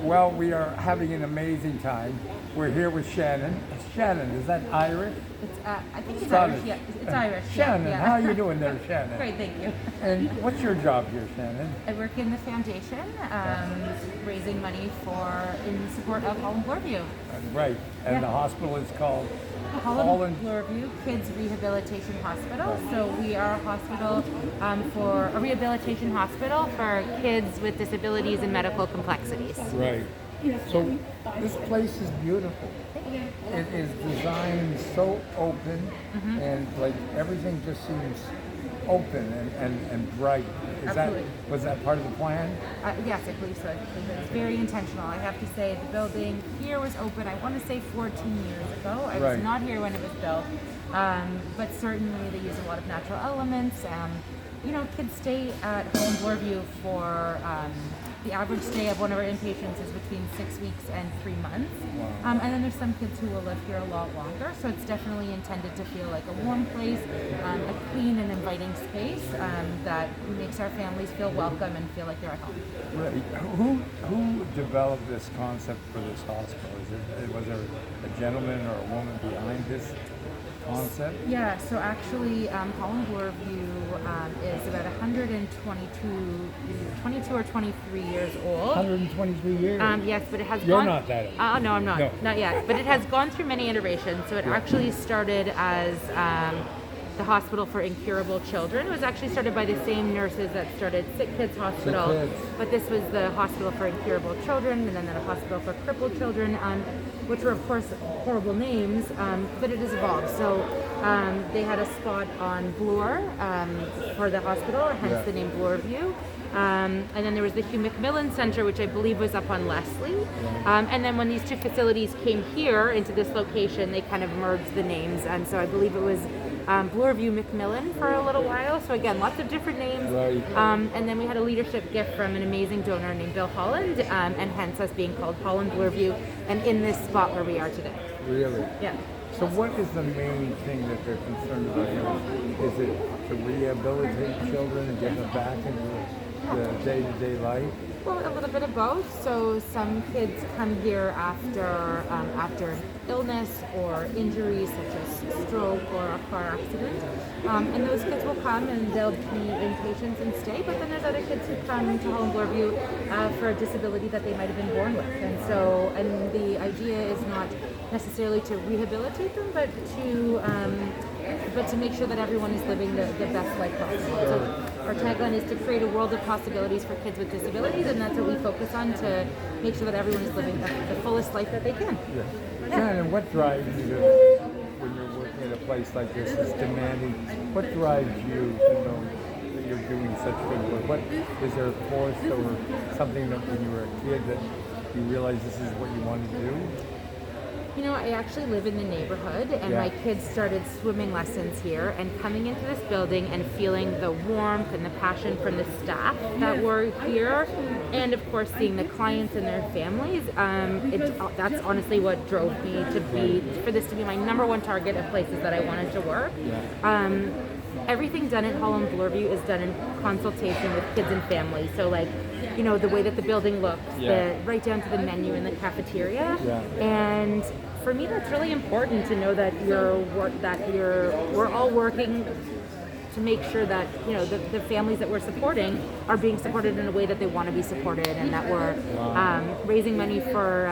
Well, we are having an amazing time. We're here with Shannon. Shannon, is that Irish? It's I think it's Scottish. Irish. Yeah, it's Irish. Shannon, yeah. how are you doing there, Shannon? Great, thank you. And what's your job here, Shannon? I work in the foundation, raising money in support of Holland Bloorview. Right, and Yeah. the hospital is called Holland Bloorview Kids Rehabilitation Hospital. So we are a hospital for a rehabilitation hospital for kids with disabilities and medical complexities. Right. So this place is beautiful. It is designed so open, and like everything just seems open and bright. Absolutely. Was that part of the plan? Yes, I believe so. It's very intentional. I have to say the building here was open, I want to say 14 years ago. I was not here when it was built, but certainly they use a lot of natural elements. Kids stay at Holland Bloorview for the average stay of one of our inpatients is between 6 weeks and 3 months. Wow. And then there's some kids who will live here a lot longer, so it's definitely intended to feel like a warm place, a clean and inviting space that makes our families feel welcome and feel like they're at home. Right. Who developed this concept for this hospital? Was there a gentleman or a woman behind this concept? Yeah, so actually Holland Bloorview is about 22 or 23 years old. 123 years? Yes, but it has You're gone... not that old. No, I'm not. No. Not yet. But it has gone through many iterations. So it actually started as the Hospital for Incurable Children. It was actually started by the same nurses that started Sick Kids Hospital. Sick Kids. But this was the Hospital for Incurable Children, and then the Hospital for Crippled Children, which were, of course, horrible names, but it has evolved. So they had a spot on Bloor for the hospital, hence the name Bloorview. And then there was the Hugh Macmillan Center, which I believe was up on Leslie. And then when these two facilities came here into this location, they kind of merged the names. And so I believe it was Bloorview Macmillan for a little while. So again, lots of different names. Right. And then we had a leadership gift from an amazing donor named Bill Holland, and hence us being called Holland Bloorview, and in this spot where we are today. Really? Yeah. So what is the main thing that they're concerned about here? Is it to rehabilitate children and get them back into the day-to-day life? Well, a little bit of both. So some kids come here after illness or injuries such as stroke or a car accident, and those kids will come and they'll be inpatients and stay. But then there's other kids who come to Holland Bloorview for a disability that they might have been born with, and the idea is not necessarily to rehabilitate them, but to make sure that everyone is living the best life possible. So our tagline is to create a world of possibilities for kids with disabilities, and that's what we focus on, to make sure that everyone is living the fullest life that they can. Yeah. Shannon, what drives you when you're working at a place like this? It's demanding. What drives you to know that you're doing such good work? What is there a force or something that when you were a kid that you realized this is what you wanted to do? You know, I actually live in the neighborhood, and my kids started swimming lessons here, and coming into this building and feeling the warmth and the passion from the staff that were here, and of course seeing the clients and their families, that's honestly what drove me for this to be my number one target of places that I wanted to work. Everything done at Holland Bloorview is done in consultation with kids and families. So the way that the building looks, right down to the menu in the cafeteria. And for me, that's really important to know that we're all working to make sure that the families that we're supporting are being supported in a way that they want to be supported, and that we're raising money for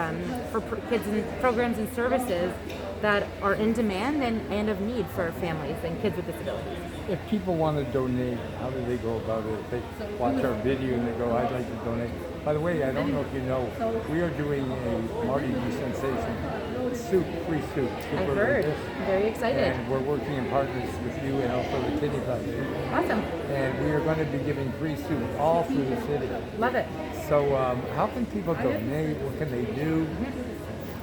kids and programs and services that are in demand and of need for families and kids with disabilities. If people want to donate, how do they go about it? If they watch our video and they go, I'd like to donate. By the way, I don't know if you know, we are doing a Marty G sensation free soup. I heard. I'm very excited. And we're working in partners with you and also the Kidney Foundation. Awesome. And we are going to be giving free soup all through the city. Love it. So how can people donate? What can they do?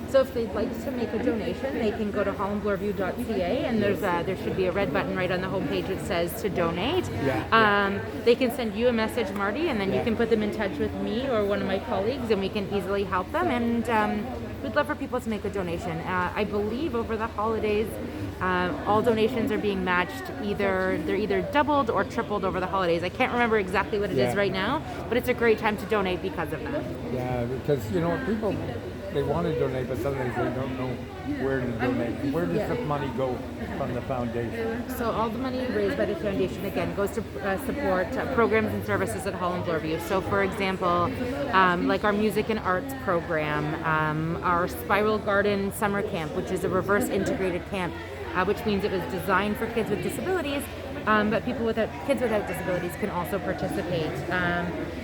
So if they'd like to make a donation, they can go to hollandbloorview.ca, and there should be a red button right on the homepage that says to donate. They can send you a message, Marty, and then you can put them in touch with me or one of my colleagues, and we can easily help them. And we'd love for people to make a donation. I believe over the holidays All donations are being matched. They're either doubled or tripled over the holidays. I can't remember exactly what it is right now, but it's a great time to donate because of that. Yeah, because people, they want to donate, but sometimes they don't know where to donate. Where does the money go from the foundation? So all the money raised by the foundation, again, goes to support programs and services at Holland Bloorview. So for example, like our music and arts program, our Spiral Garden Summer Camp, which is a reverse integrated camp, which means it was designed for kids with disabilities, but kids without disabilities can also participate.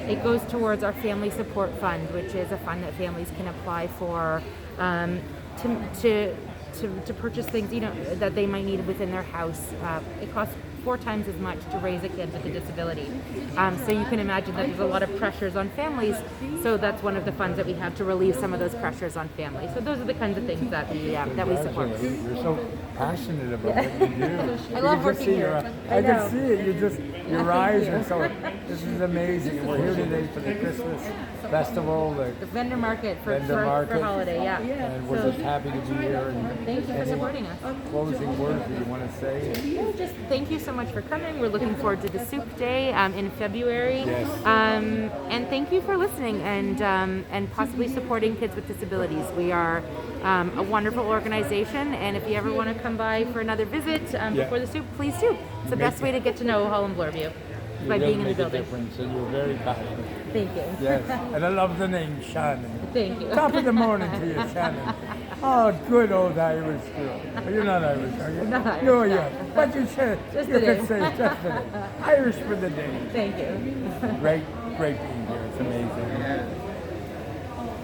It goes towards our Family Support Fund, which is a fund that families can apply for to purchase things that they might need within their house. It costs 4 times as much to raise a kid with a disability. So you can imagine that there's a lot of pressures on families. So that's one of the funds that we have to relieve some of those pressures on families. So those are the kinds of things that we support. You're so passionate about what you do. I love working here. I can see it. Your eyes are so. This is amazing. We're here today for the Christmas festival, the vendor market for holiday. Yeah. And we're just happy to be here. And thank you for supporting us. Closing words that you want to say? Just thank you so much for coming. We're looking forward to the Soup Day in February. Yes. And thank you for listening and possibly supporting kids with disabilities. We are a wonderful organization, and if you ever want to come by for another visit before the soup, please do. It's the best way to get to know Holland Bloorview by being in the building. A difference, and you're very passionate. Thank you. Yes, and I love the name Shannon. Thank you. Top of the morning to you, Shannon. Oh, good old Irish girl. You're not Irish, are you? Not Irish. No, yeah. But you said Just you the could name. say just the name. Irish for the day. Thank you. Great being here. It's amazing.